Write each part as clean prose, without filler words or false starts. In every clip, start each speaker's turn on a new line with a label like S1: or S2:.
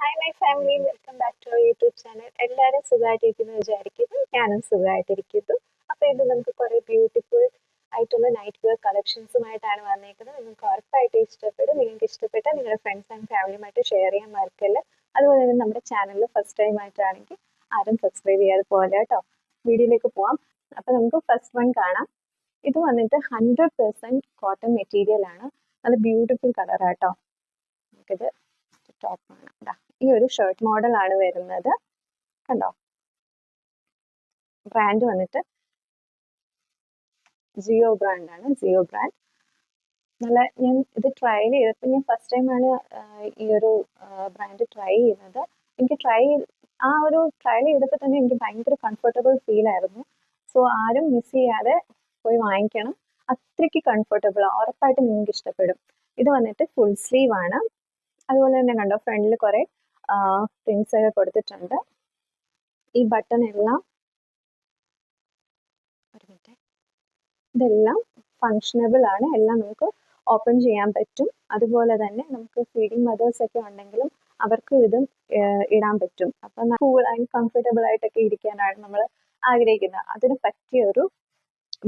S1: Hi my family, welcome back to our YouTube channel. എല്ലാവരും സുഖമായിട്ടിരിക്കുന്നു വിചാരിക്കുന്നു. ഞാനും സുഖമായിട്ടിരിക്കുന്നു. അപ്പോൾ ഇത് നമുക്ക് കുറേ ബ്യൂട്ടിഫുൾ ആയിട്ടുള്ള നൈറ്റ് വെയർ കളക്ഷൻസുമായിട്ടാണ് വന്നേക്കുന്നത്. നിങ്ങൾക്ക് ഉറപ്പായിട്ട് ഇഷ്ടപ്പെടും. നിങ്ങൾക്ക് ഇഷ്ടപ്പെട്ടാൽ നിങ്ങളുടെ ഫ്രണ്ട്സ് ആൻഡ് ഫാമിലിയുമായിട്ട് ഷെയർ ചെയ്യാൻ മറക്കല്ല. അതുപോലെ തന്നെ നമ്മുടെ ചാനലിൽ ഫസ്റ്റ് ടൈം ആയിട്ടാണെങ്കിൽ ആരും സബ്സ്ക്രൈബ് ചെയ്യാതെ പോലെ കേട്ടോ. വീഡിയോയിലേക്ക് പോവാം. അപ്പോൾ നമുക്ക് ഫസ്റ്റ് വൺ കാണാം. ഇത് വന്നിട്ട് 100% കോട്ടൺ മെറ്റീരിയൽ ആണ്. നല്ല ബ്യൂട്ടിഫുൾ കളറാട്ടോ. നമുക്കിത് ടോപ്പ് ആണ്. ഈ ഒരു ഷർട്ട് മോഡൽ ആണ് വരുന്നത്. കണ്ടോ, ബ്രാൻഡ് വന്നിട്ട് ജിയോ ബ്രാൻഡ് ആണ്. ജിയോ ബ്രാൻഡ് നല്ല, ഞാൻ ഇത് ട്രൈ ചെയ്തപ്പോൾ ഞാൻ ഫസ്റ്റ് ടൈം ആണ് ഈ ഒരു ബ്രാൻഡ് ട്രൈ ചെയ്യുന്നത്. എനിക്ക് ആ ഒരു ട്രയൽ ചെയ്തപ്പോൾ തന്നെ എനിക്ക് ഭയങ്കര കംഫർട്ടബിൾ ഫീൽ ആയിരുന്നു. സോ ആരും മിസ് ചെയ്യാതെ പോയി വാങ്ങിക്കണം. അത്രയ്ക്ക് കംഫർട്ടബിൾ, ഉറപ്പായിട്ട് നിങ്ങൾക്ക് ഇഷ്ടപ്പെടും. ഇത് വന്നിട്ട് ഫുൾ സ്ലീവ് ആണ്. അതുപോലെ തന്നെ കണ്ടോ, ഫ്രണ്ടിൽ കുറെ പ്രിന്റ്സ് ഒക്കെ കൊടുത്തിട്ടുണ്ട്. ഈ ബട്ടൺ എല്ലാം ഇതെല്ലാം ഫങ്ഷനബിൾ ആണ്. എല്ലാം നമുക്ക് ഓപ്പൺ ചെയ്യാൻ പറ്റും. അതുപോലെ തന്നെ നമുക്ക് ഫീഡിങ് മദേഴ്സ് ഒക്കെ ഉണ്ടെങ്കിലും അവർക്ക് ഇതും ഇടാൻ പറ്റും. അപ്പം കൂൾ ആൻഡ് കംഫർട്ടബിൾ ആയിട്ടൊക്കെ ഇരിക്കാനാണ് നമ്മൾ ആഗ്രഹിക്കുന്നത്. അതിന് പറ്റിയ ഒരു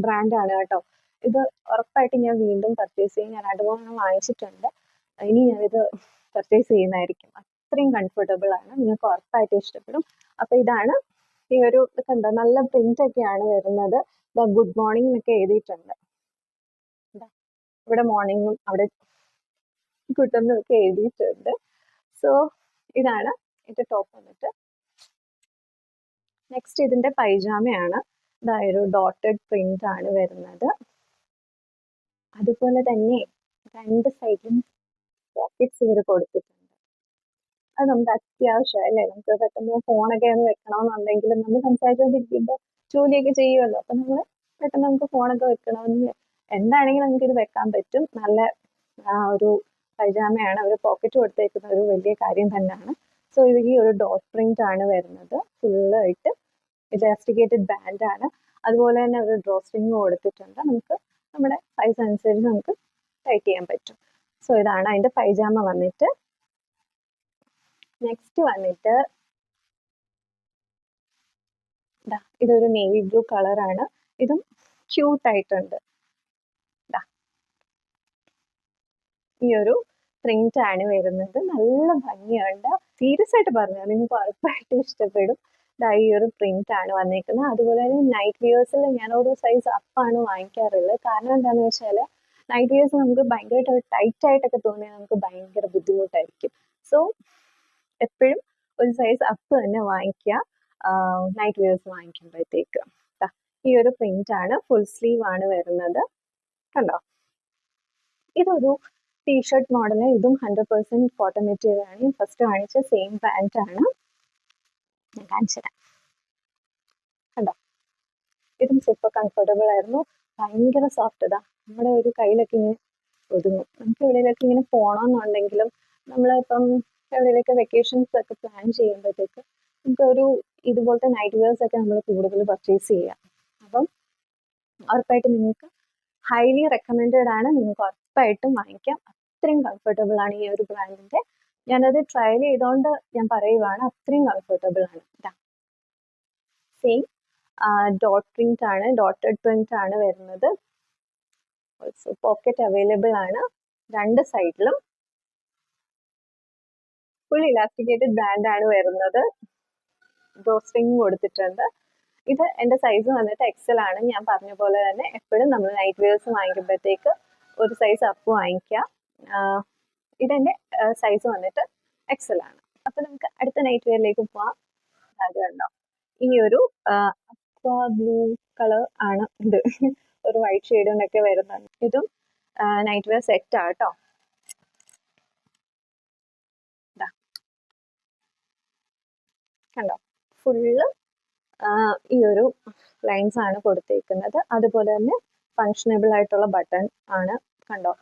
S1: ബ്രാൻഡാണ് കേട്ടോ. ഇത് ഉറപ്പായിട്ട് ഞാൻ വീണ്ടും പർച്ചേസ് ചെയ്യും. ഞാൻ അതുപോലെ വാങ്ങിച്ചിട്ടുണ്ട്. ഇനി ഞാനിത് പർച്ചേസ് ചെയ്യുന്നതായിരിക്കും. അത്രയും കംഫർട്ടബിൾ ആണ്. നിങ്ങൾക്ക് ഉറപ്പായിട്ട് ഇഷ്ടപ്പെടും. അപ്പൊ ഇതാണ് ഈ ഒരു, കണ്ടോ, നല്ല പ്രിന്റ് ഒക്കെയാണ് വരുന്നത്. ഗുഡ് മോർണിംഗ് എന്നൊക്കെ എഴുതിയിട്ടുണ്ട്. ഇവിടെ മോർണിംഗും അവിടെ ഗുഡ് ഒക്കെ എഴുതിയിട്ടുണ്ട്. സോ ഇതാണ് ഇതിന്റെ ടോപ്പ് വന്നിട്ട്. നെക്സ്റ്റ് ഇതിന്റെ പൈജാമയാണ്. ഇതായൊരു ഡോട്ടഡ് പ്രിന്റ് ആണ് വരുന്നത്. അതുപോലെ തന്നെ രണ്ട് സൈഡിലും പോക്കറ്റ്സ് ഇവർ കൊടുത്തിട്ടുണ്ട്. അത് നമുക്ക് അത്യാവശ്യം അല്ലേ, നമുക്ക് പെട്ടെന്ന് ഫോണൊക്കെ ഒന്ന് വെക്കണമെന്നുണ്ടെങ്കിൽ നമ്മൾ സംസാരിച്ചുകൊണ്ടിരിക്കുമ്പോൾ ജോലിയൊക്കെ ചെയ്യുമല്ലോ. അപ്പൊ നമ്മൾ പെട്ടെന്ന് നമുക്ക് ഫോണൊക്കെ വെക്കണമെന്ന് എന്താണെങ്കിലും നമുക്ക് ഇത് വെക്കാൻ പറ്റും. നല്ല ഒരു പൈജാമയാണ്. അവർ പോക്കറ്റ് കൊടുത്തേക്കുന്ന ഒരു വലിയ കാര്യം തന്നെയാണ്. സോ ഇത് ഈ ഒരു ഡോട്ട് പ്രിന്റ് ആണ് വരുന്നത്. ഫുള്ളായിട്ട് ഇലാസ്റ്റിക്കേറ്റഡ് ബാൻഡ് ആണ്. അതുപോലെ തന്നെ ഒരു ഡ്രോ സ്ട്രിങ് കൊടുത്തിട്ടുണ്ട്. നമുക്ക് നമ്മുടെ സൈസ് അനുസരിച്ച് നമുക്ക് ടൈറ്റ് ചെയ്യാൻ പറ്റും. സോ ഇതാണ് അതിന്റെ പൈജാമ വന്നിട്ട്. നെക്സ്റ്റ് വന്നിട്ട് ഇതൊരു നേവി ബ്ലൂ കളറാണ്. ഇതും ക്യൂട്ട് ആയിട്ടുണ്ട്. ഈ ഒരു പ്രിന്റ് ആണ് വരുന്നത്. നല്ല ഭംഗിയുണ്ട്. സീരിയസ് ആയിട്ട് പറഞ്ഞാൽ നിങ്ങൾക്ക് ഉറപ്പായിട്ട് ഇഷ്ടപ്പെടും. ഈ ഒരു പ്രിന്റ് ആണ് വന്നിരിക്കുന്നത്. അതുപോലെ തന്നെ നൈറ്റ് വിയേഴ്സിൽ ഞാൻ ഒരു സൈസ് അപ്പാണ് വാങ്ങിക്കാറുള്ളത്. കാരണം എന്താണെന്ന് വെച്ചാൽ നൈറ്റ് വിയേഴ്സ് നമുക്ക് ഭയങ്കരമായിട്ട് ടൈറ്റ് ആയിട്ടൊക്കെ തോന്നിയാൽ നമുക്ക് ഭയങ്കര ബുദ്ധിമുട്ടായിരിക്കും. സോ എപ്പോഴും ഒരു സൈസ് അപ്പ് തന്നെ വാങ്ങിക്കുക നൈറ്റ് വിയേഴ്സ് വാങ്ങിക്കുമ്പോഴത്തേക്ക്. ഈ ഒരു പ്രിന്റ് ആണ്. ഫുൾ സ്ലീവ് ആണ് വരുന്നത്. കണ്ടോ, ഇതൊരു ടീഷർട്ട് മോഡല്. ഇതും 100% കോട്ടൺ മെറ്റീരിയൽ ആണ്. ഞാൻ ഫസ്റ്റ് കാണിച്ച സെയിം ബ്രാൻഡ് ആണ്. ഞാൻ കാണിച്ചുതരാം. കണ്ടോ, ഇതും സൂപ്പർ കംഫർട്ടബിൾ ആയിരുന്നു. ഭയങ്കര സോഫ്റ്റ്. നമ്മുടെ ഒരു കയ്യിലൊക്കെ ഇങ്ങനെ ഒതുങ്ങും. നമുക്ക് എവിടെയൊക്കെ ഇങ്ങനെ പോകണമെന്നുണ്ടെങ്കിലും നമ്മളിപ്പം എവിടെയൊക്കെ വെക്കേഷൻസ് ഒക്കെ പ്ലാൻ ചെയ്യുമ്പോഴത്തേക്ക് നമുക്കൊരു ഇതുപോലത്തെ നൈറ്റ് വെയേഴ്സ് ഒക്കെ നമ്മൾ കൂടുതൽ പർച്ചേസ് ചെയ്യാം. അപ്പം ഉറപ്പായിട്ട് നിങ്ങൾക്ക് ഹൈലി റെക്കമെൻഡഡ് ആണ്. നിങ്ങൾക്ക് ഉറപ്പായിട്ടും വാങ്ങിക്കാം. അത്രയും കംഫർട്ടബിൾ ആണ് ഈ ഒരു ബ്രാൻഡിന്റെ. ഞാനത് ട്രയൽ ചെയ്തോണ്ട് ഞാൻ പറയുവാണ്, അത്രയും കംഫർട്ടബിൾ ആണ്. സെയിം ഡോട്ട് പ്രിന്റ് ആണ്, ഡോട്ടഡ് പ്രിന്റ് ആണ് വരുന്നത്. ഓൾസോ പോക്കറ്റ് അവൈലബിൾ ആണ് രണ്ട് സൈഡിലും. ഫുൾ ഇലാസ്റ്റിക്കേറ്റഡ് ബാൻഡ് ആണ് വരുന്നത്. ഡ്രോ സ്ട്രിങ് കൊടുത്തിട്ടുണ്ട്. ഇത് എൻ്റെ സൈസ് വന്നിട്ട് എക്സൽ ആണ്. ഞാൻ പറഞ്ഞ പോലെ തന്നെ എപ്പോഴും നമ്മൾ നൈറ്റ് വെയേഴ്സ് വാങ്ങിക്കുമ്പോഴത്തേക്ക് ഒരു സൈസ് അപ്പ് വാങ്ങിക്കുക. ഇതെൻ്റെ സൈസ് വന്നിട്ട് എക്സൽ ആണ്. അപ്പൊ നമുക്ക് അടുത്ത നൈറ്റ് വെയറിലേക്ക് പോവാം. അത് കണ്ടോ, ഈ ഒരു അക്വാ ബ്ലൂ കളർ ആണ് ഇത്. ഒരു വൈറ്റ് ഷെയ്ഡ് കൊണ്ടൊക്കെ വരുന്നുണ്ട്. ഇതും നൈറ്റ് വെയർ സെറ്റ് ആട്ടോ. കണ്ടോ, ഫുള്ള് ഈ ഒരു ലൈൻസ് ആണ് കൊടുത്തേക്കുന്നത്. അതുപോലെ തന്നെ ഫങ്ഷനബിൾ ആയിട്ടുള്ള ബട്ടൺ ആണ്. കണ്ടോ,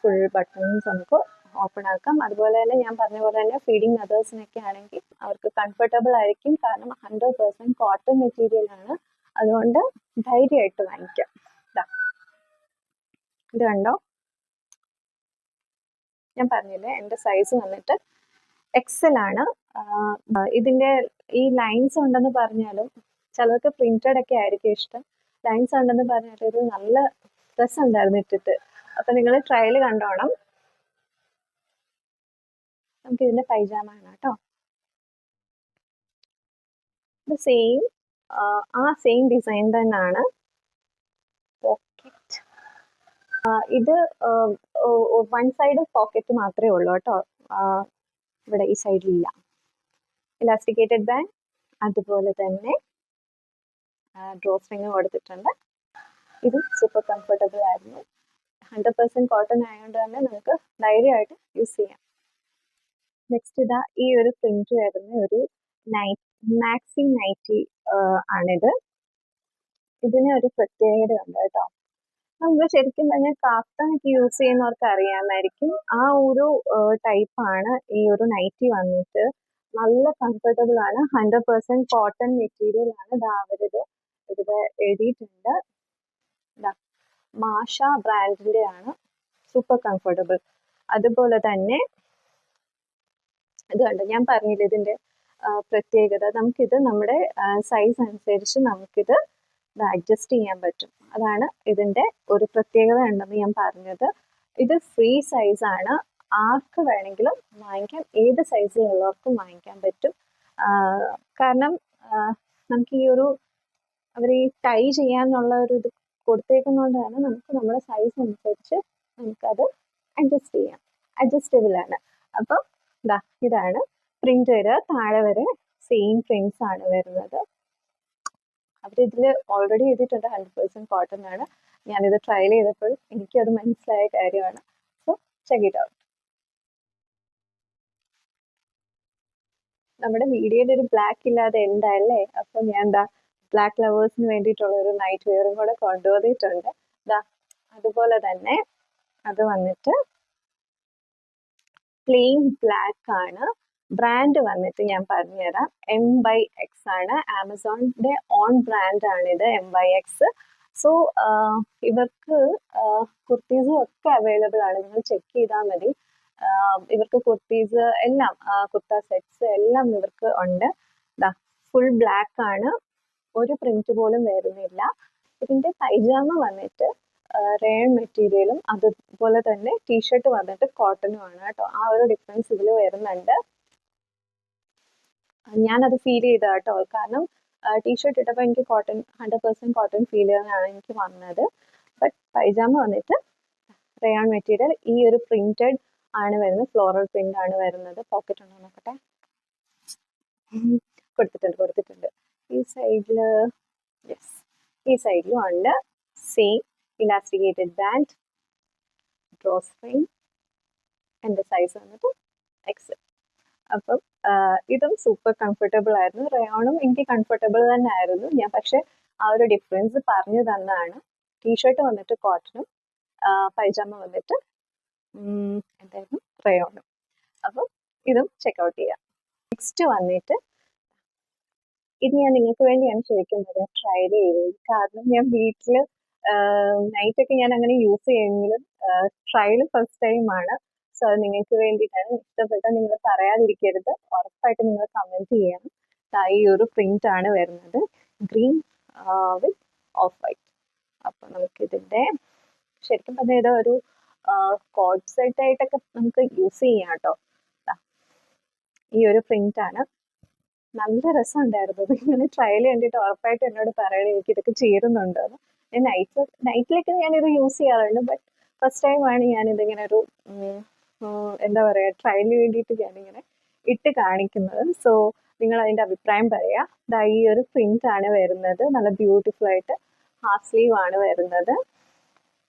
S1: ഫുൾ ബട്ടൺസ് നമുക്ക് ഓപ്പൺ ആക്കാം. അതുപോലെ തന്നെ ഞാൻ പറഞ്ഞ പോലെ തന്നെ ഫീഡിങ് മദേഴ്സിനൊക്കെ ആണെങ്കിൽ അവർക്ക് കംഫർട്ടബിൾ ആയിരിക്കും. കാരണം 100% കോട്ടൺ മെറ്റീരിയൽ ആണ്. അതുകൊണ്ട് ധൈര്യമായിട്ട് വാങ്ങിക്കാം. ഇത് കണ്ടോ, ഞാൻ പറഞ്ഞില്ലേ എൻ്റെ സൈസ് വന്നിട്ട് എക്സൽ ആണ്. ഇതിന്റെ ഈ ലൈൻസ് ഉണ്ടെന്ന് പറഞ്ഞാലും ചിലർക്ക് പ്രിന്റഡ് ഒക്കെ ആയിരിക്കും ഇഷ്ടം. ലൈൻസ് ഉണ്ടെന്ന് പറഞ്ഞാൽ ഇത് നല്ല രസം ഉണ്ടായിരുന്നു ഇട്ടിട്ട്. അപ്പൊ നിങ്ങൾ ട്രയൽ കണ്ടോണം. നമുക്ക് ഇതിന്റെ പൈജാമ ആണ് കേട്ടോ. സെയിം ആ സെയിം ഡിസൈൻ തന്നെയാണ്. പോക്കറ്റ് ഇത് വൺ സൈഡ് പോക്കറ്റ് മാത്രമേ ഉള്ളൂ കേട്ടോ. ഇവിടെ ഈ സൈഡിലില്ല. ഇലാസ്റ്റിക്കേറ്റഡ് ബാൻഡ്, അതുപോലെ തന്നെ ഡ്രോ സ്ട്രിങ് കൊടുത്തിട്ടുണ്ട്. ഇത് സൂപ്പർ കംഫർട്ടബിൾ ആയിരുന്നു. 100% കോട്ടൺ ആയതുകൊണ്ട് തന്നെ നമുക്ക് ധൈര്യമായിട്ട് യൂസ് ചെയ്യാം. നെക്സ്റ്റ് ഇതാ ഈ ഒരു പ്രിന്റ് വരുന്ന ഒരു മാക്സി നൈറ്റി ആണിത്. ഇതിന് ഒരു പ്രത്യേകത ഉണ്ട് കേട്ടോ. നമുക്ക് ശരിക്കും പറഞ്ഞാൽ കാഫ്താനൊക്കെ യൂസ് ചെയ്യുന്നവർക്ക് അറിയാമായിരിക്കും. ആ ഒരു ടൈപ്പാണ് ഈ ഒരു നൈറ്റി വന്നിട്ട്. നല്ല കംഫർട്ടബിൾ ആണ്. 100% കോട്ടൺ മെറ്റീരിയൽ ആണ്. അവരിത് ഇവിടെ എഴുതിയിട്ടുണ്ട്. മാഷ ബ്രാൻഡിന്റെ ആണ്. Super comfortable. അതുപോലെ തന്നെ ഇത് കണ്ടോ, ഞാൻ പറഞ്ഞില്ല ഇതിന്റെ പ്രത്യേകത. നമുക്കിത് നമ്മുടെ സൈസ് അനുസരിച്ച് നമുക്കിത് അഡ്ജസ്റ്റ് ചെയ്യാൻ പറ്റും. അതാണ് ഇതിന്റെ ഒരു പ്രത്യേകത ഉണ്ടെന്ന് ഞാൻ പറഞ്ഞത്. ഇത് ഫ്രീ സൈസ് ആണ്. ആർക്ക് വേണമെങ്കിലും വാങ്ങിക്കാം. ഏത് സൈസിലുള്ളവർക്കും വാങ്ങിക്കാൻ പറ്റും. കാരണം നമുക്ക് ഈ ഒരു അവർ ഈ ടൈ ചെയ്യാന്നുള്ള ഒരു ഇത് കൊടുത്തേക്കുന്നതുകൊണ്ടാണ് നമുക്ക് നമ്മുടെ സൈസ് അനുസരിച്ച് നമുക്കത് അഡ്ജസ്റ്റ് ചെയ്യാം. അഡ്ജസ്റ്റബിൾ ആണ്. അപ്പം ഇതാണ് പ്രിന്റ് വരിക. താഴെ വരെ സെയിം പ്രിന്റ്സ് ആണ് വരുന്നത്. അവരിതിൽ ഓൾറെഡി എഴുതിയിട്ടുണ്ട് 100% കോട്ടൺ ആണ്. ഞാനിത് ട്രയൽ ചെയ്തപ്പോൾ എനിക്കത് മനസ്സിലായ കാര്യമാണ്. So check it out. നമ്മുടെ വീഡിയോയിൽ ഒരു ബ്ലാക്ക് ഇല്ലാതെ എന്തായല്ലേ. അപ്പൊ ഞാൻ ബ്ലാക്ക് ലവേഴ്സിന് വേണ്ടിയിട്ടുള്ള ഒരു നൈറ്റ് വെയറും കൂടെ കൊണ്ടുവന്നിട്ടുണ്ട്. അതുപോലെ തന്നെ അത് വന്നിട്ട് പ്ലെയിൻ ബ്ലാക്ക് ആണ്. ബ്രാൻഡ് വന്നിട്ട് ഞാൻ പറഞ്ഞുതരാം. MX ആണ്. ആമസോണിന്റെ ഓൺ ബ്രാൻഡ് ആണിത്, MX. സോ ഇവർക്ക് കുർത്തീസും ഒക്കെ അവൈലബിൾ ആണ്. നിങ്ങൾ ചെക്ക് ചെയ്താൽ മതി. ഇവർക്ക് കുർത്തീസ് എല്ലാം, കുർത്ത സെറ്റ്സ് എല്ലാം ഇവർക്ക് ഉണ്ട്. ഫുൾ ബ്ലാക്ക് ആണ്. ഒരു പ്രിന്റ് പോലും വരുന്നില്ല. ഇതിന്റെ പൈജാമ വന്നിട്ട് റേൺ മെറ്റീരിയലും അതുപോലെ തന്നെ ടീഷർട്ട് വന്നിട്ട് കോട്ടണും ആണ് കേട്ടോ. ആ ഒരു ഡിഫറൻസ് ഇതിൽ വരുന്നുണ്ട്. ഞാനത് ഫീൽ ചെയ്ത കേട്ടോ. കാരണം ടീഷർട്ട് ഇട്ടപ്പോൾ എനിക്ക് കോട്ടൺ 100% കോട്ടൺ ഫീൽ ചെയ്യാനാണ് എനിക്ക് വന്നത്. ബട്ട് പൈജാമ വന്നിട്ട് റേൺ മെറ്റീരിയൽ. ഈ ഒരു പ്രിന്റഡ് ആണ് വരുന്നത്. ഫ്ലോറൽ പ്രിന്റ് ആണ് വരുന്നത്. പോക്കറ്റ് ഉണ്ടോ നോക്കട്ടെ. കൊടുത്തിട്ടുണ്ട്. ഈ സൈഡില് യെസ്, ഈ സൈഡിലും ഉണ്ട്. Same elasticated band, drawstring. എൻ്റെ സൈസ് വന്നിട്ട് എക്സ്. അപ്പം ഇതും സൂപ്പർ കംഫർട്ടബിൾ ആയിരുന്നു. റയോണും എനിക്ക് കംഫർട്ടബിൾ തന്നെ ആയിരുന്നു. ഞാൻ പക്ഷെ ആ ഒരു ഡിഫറൻസ് പറഞ്ഞു തന്നാണ്. ടീഷർട്ട് വന്നിട്ട് കോട്ടണും പൈജാമ വന്നിട്ട് എന്തായിരുന്നു റയോണും. അപ്പം ഇതും ചെക്കൗട്ട് ചെയ്യാം. നെക്സ്റ്റ് വന്നിട്ട് ഇത് ഞാൻ നിങ്ങൾക്ക് വേണ്ടിയാണ് ശരിക്കും ട്രയൽ ചെയ്തത്. കാരണം ഞാൻ വീട്ടിൽ നൈറ്റൊക്കെ ഞാൻ അങ്ങനെ യൂസ് ചെയ്യുമെങ്കിലും ട്രയൽ ഫസ്റ്റ് ടൈം ആണ്. സോ അത് നിങ്ങൾക്ക് വേണ്ടിയിട്ടാണ്. ഇഷ്ടപ്പെട്ടാൽ നിങ്ങൾ പറയാതിരിക്കരുത്. ഉറപ്പായിട്ട് നിങ്ങൾ കമന്റ് ചെയ്യണം. ഈ ഒരു പ്രിന്റ് ആണ് വരുന്നത്. Green width of white. അപ്പൊ നമുക്കിതിന്റെ ശരിക്കും പറഞ്ഞാൽ ഇത് ഒരു കോഡ് സെറ്റ് ആയിട്ടൊക്കെ നമുക്ക് യൂസ് ചെയ്യാം കേട്ടോ. ഈ ഒരു പ്രിന്റ് ആണ്. നല്ല രസം ഉണ്ടായിരുന്നു. ഇങ്ങനെ ട്രയൽ കണ്ടിട്ട് ഉറപ്പായിട്ട് എന്നോട് പറയണേ എനിക്ക് ഇതൊക്കെ ചേരുന്നുണ്ടോ. ഞാൻ നൈറ്റിലേക്ക് ഞാനിത് യൂസ് ചെയ്യാറുണ്ട്. ബട്ട് ഫസ്റ്റ് ടൈം ആണ് ഞാനിതിങ്ങനെ ഒരു എന്താ പറയാ ട്രയലിന് വേണ്ടിയിട്ട് ഞാനിങ്ങനെ ഇട്ട് കാണിക്കുന്നത്. സോ നിങ്ങൾ അതിന്റെ അഭിപ്രായം പറയാ. ഈ ഒരു പ്രിന്റ് ആണ് വരുന്നത്. നല്ല ബ്യൂട്ടിഫുൾ ആയിട്ട് ഹാഫ് സ്ലീവ് ആണ് വരുന്നത്.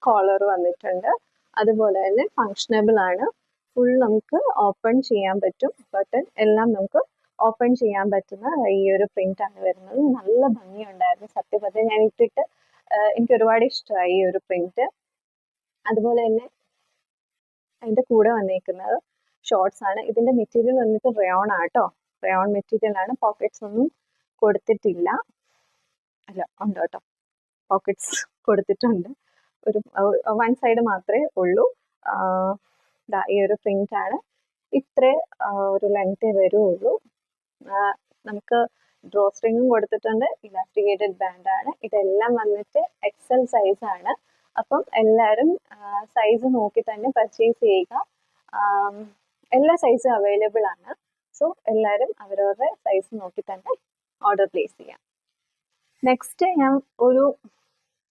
S1: കോളർ വന്നിട്ടുണ്ട്. അതുപോലെ തന്നെ ഫങ്ഷനബിൾ ആണ്. ഫുൾ നമുക്ക് ഓപ്പൺ ചെയ്യാൻ പറ്റും. ബട്ടൺ എല്ലാം നമുക്ക് ഓപ്പൺ ചെയ്യാൻ പറ്റുന്ന ഈ ഒരു പ്രിന്റ് ആണ് വരുന്നത്. നല്ല ഭംഗിയുണ്ടായിരുന്നു. സത്യം പറഞ്ഞാൽ ഞാൻ ഇട്ടിട്ട് എനിക്ക് ഒരുപാട് ഇഷ്ടമായി ഈ ഒരു പ്രിന്റ്. അതുപോലെ തന്നെ അതിന്റെ കൂടെ വന്നേക്കുന്നത് ഷോർട്സ് ആണ്. ഇതിന്റെ മെറ്റീരിയൽ വന്നിട്ട് റയോൺ ആട്ടോ. റയോൺ മെറ്റീരിയൽ ആണ്. പോക്കറ്റ്സ് ഒന്നും കൊടുത്തിട്ടില്ല. അല്ല ഉണ്ട് കേട്ടോ, പോക്കറ്റ്സ് കൊടുത്തിട്ടുണ്ട്. ഒരു വൺ സൈഡ് മാത്രമേ ഉള്ളൂ. ഈ ഒരു പ്രിന്റ് ആണ്. ഇത്ര ഒരു ലെങ്തേ വരുള്ളൂ. നമുക്ക് ഡ്രോ സ്ട്രിങ്ങും കൊടുത്തിട്ടുണ്ട്, ഇലാസ്റ്റിക്കേറ്റഡ് ബാൻഡ് ആണ്. ഇതെല്ലാം വന്നിട്ട് എക്സൽ സൈസ് ആണ്. അപ്പം എല്ലാവരും സൈസ് നോക്കി തന്നെ പർച്ചേസ് ചെയ്യുക. എല്ലാ സൈസും അവൈലബിൾ ആണ്. സോ എല്ലാവരും അവരവരുടെ സൈസ് നോക്കി തന്നെ ഓർഡർ പ്ലേസ് ചെയ്യാം. നെക്സ്റ്റ്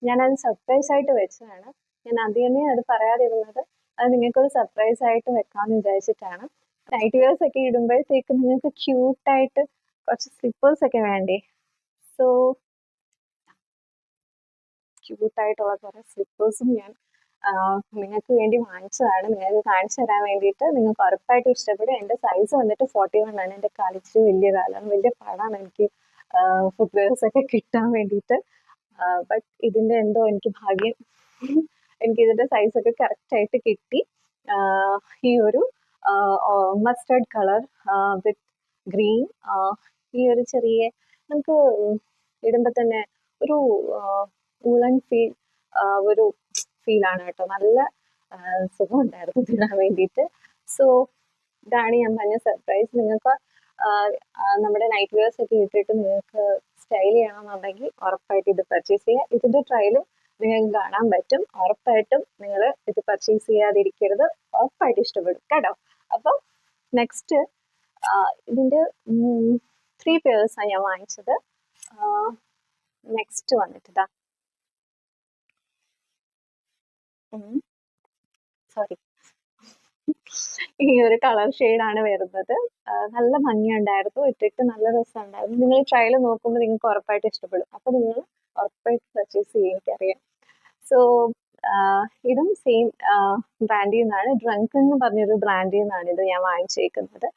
S1: ഞാനത് സർപ്രൈസ് ആയിട്ട് വെച്ചതാണ്. ഞാൻ ആദ്യമേ അത് പറയാതിരുന്നത് അത് നിങ്ങൾക്കൊരു സർപ്രൈസ് ആയിട്ട് വെക്കാമെന്ന് വിചാരിച്ചിട്ടാണ്. നൈറ്റ് വെയേഴ്സ് ഒക്കെ ഇടുമ്പോഴത്തേക്ക് നിങ്ങൾക്ക് ക്യൂട്ടായിട്ട് കുറച്ച് സ്ലിപ്പേഴ്സ് ഒക്കെ വേണ്ടേ? സോ ക്യൂട്ടായിട്ടുള്ള കുറേ സ്ലിപ്പേഴ്സും ഞാൻ നിങ്ങൾക്ക് വേണ്ടി വാങ്ങിച്ചതാണ്. നിങ്ങൾക്ക് കാണിച്ചു തരാൻ വേണ്ടിയിട്ട്. നിങ്ങൾക്ക് ഉറപ്പായിട്ടും ഇഷ്ടപ്പെടും. എൻ്റെ സൈസ് വന്നിട്ട് 41 ആണ്. എൻ്റെ കാലിച്ചിരി വലിയ കാലാണ്, വലിയ പാടാണ് എനിക്ക് ഫുട്വെയർസ് ഒക്കെ കിട്ടാൻ വേണ്ടിയിട്ട്. ബട്ട് ഇതിൻ്റെ എന്തോ എനിക്ക് ഭാഗ്യം, എനിക്ക് ഇതിൻ്റെ സൈസൊക്കെ കറക്റ്റായിട്ട് കിട്ടി. ഈ ഒരു മസ്റ്റർഡ് കളർ വിത്ത് ഗ്രീൻ, ഈ ഒരു ചെറിയ നമുക്ക് ഇടുമ്പോൾ തന്നെ ഒരു വൂളൻ ഒരു ഫീലാണ് കേട്ടോ. നല്ല സുഖം ഉണ്ടായിരുന്നു ഇടാൻ വേണ്ടിയിട്ട്. സോ ഇതാണ് ഞാൻ പറഞ്ഞ സർപ്രൈസ്. നിങ്ങൾക്ക് നമ്മുടെ നൈറ്റ് വെയേഴ്സ് ഒക്കെ ഇട്ടിട്ട് നിങ്ങൾക്ക് സ്റ്റൈൽ ചെയ്യണമെന്നുണ്ടെങ്കിൽ ഉറപ്പായിട്ട് ഇത് പർച്ചേസ് ചെയ്യുക. ഇതിന്റെ ട്രയൽ നിങ്ങൾക്ക് കാണാൻ പറ്റും. ഉറപ്പായിട്ടും നിങ്ങൾ ഇത് പർച്ചേസ് ചെയ്യാതിരിക്കരുത്. ഉറപ്പായിട്ട് ഇഷ്ടപ്പെടും കേട്ടോ. അപ്പം നെക്സ്റ്റ് ഇതിന്റെ 3 പെയർസാണ് ഞാൻ വാങ്ങിച്ചത്. നെക്സ്റ്റ് വന്നിട്ട് ഇതാ, സോറി, ഈ ഒരു കളർ ഷെയ്ഡാണ് വരുന്നത്. നല്ല ഭംഗിയുണ്ടായിരുന്നു, ഇട്ടിട്ട് നല്ല രസമുണ്ടായിരുന്നു. നിങ്ങൾ ട്രയൽ നോക്കുമ്പോൾ നിങ്ങൾക്ക് ഉറപ്പായിട്ട് ഇഷ്ടപ്പെടും. അപ്പൊ നിങ്ങൾ ഉറപ്പായിട്ട് പർച്ചേസ് ചെയ്യും, എനിക്കറിയാം. സോ ഇതും സെയിം ബ്രാൻഡിൽ നിന്നാണ്. ഡ്രങ്ക് എന്ന് പറഞ്ഞൊരു ബ്രാൻഡിൽ നിന്നാണ് ഇത് ഞാൻ വാങ്ങിച്ചേക്കുന്നത്.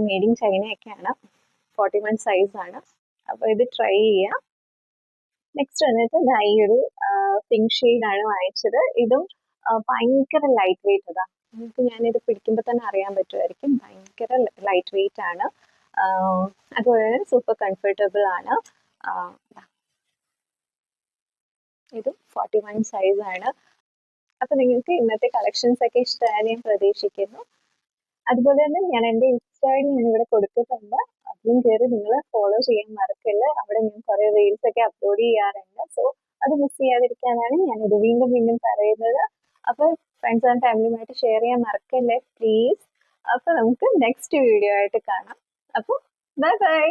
S1: Made in ചൈനയൊക്കെയാണ്. 41 സൈസാണ്. അപ്പോൾ ഇത് ട്രൈ ചെയ്യാം. നെക്സ്റ്റ് വന്നിട്ട് ഈ ഒരു പിങ്ക് ഷെയ്ഡാണ് വാങ്ങിച്ചത്. ഇതും ഭയങ്കര ലൈറ്റ് വെയിറ്റ്. അതാ നിങ്ങൾക്ക് ഞാനിത് പിടിക്കുമ്പോൾ തന്നെ അറിയാൻ പറ്റുമായിരിക്കും. ഭയങ്കര ലൈറ്റ് വെയിറ്റ് ആണ്. അതുപോലെ തന്നെ സൂപ്പർ കംഫർട്ടബിൾ ആണ്. ഇത് 41 സൈസാണ്. അപ്പൊ നിങ്ങൾക്ക് ഇന്നത്തെ കളക്ഷൻസ് ഒക്കെ ഇഷ്ടമായി ഞാൻ പ്രതീക്ഷിക്കുന്നു. അതുപോലെ തന്നെ ഞാൻ എൻ്റെ ഇൻസ്റ്റ ഐ ഡി ഞാൻ ഇവിടെ കൊടുത്തിട്ടുണ്ട്. അതിലും കയറി നിങ്ങൾ ഫോളോ ചെയ്യാൻ മറക്കല്ല. അവിടെ ഞാൻ കുറേ റീൽസ് ഒക്കെ അപ്ലോഡ് ചെയ്യാറുണ്ട്. സോ അത് മിസ് ചെയ്യാതിരിക്കാനാണ് ഞാൻ ഇത് വീണ്ടും വീണ്ടും പറയുന്നത്. അപ്പോൾ ഫ്രണ്ട്സ് ആൻഡ് ഫാമിലിയുമായിട്ട് ഷെയർ ചെയ്യാൻ മറക്കല്ലേ പ്ലീസ്. അപ്പോൾ നമുക്ക് നെക്സ്റ്റ് വീഡിയോ ആയിട്ട് കാണാം. അപ്പോൾ ബൈ ബൈ.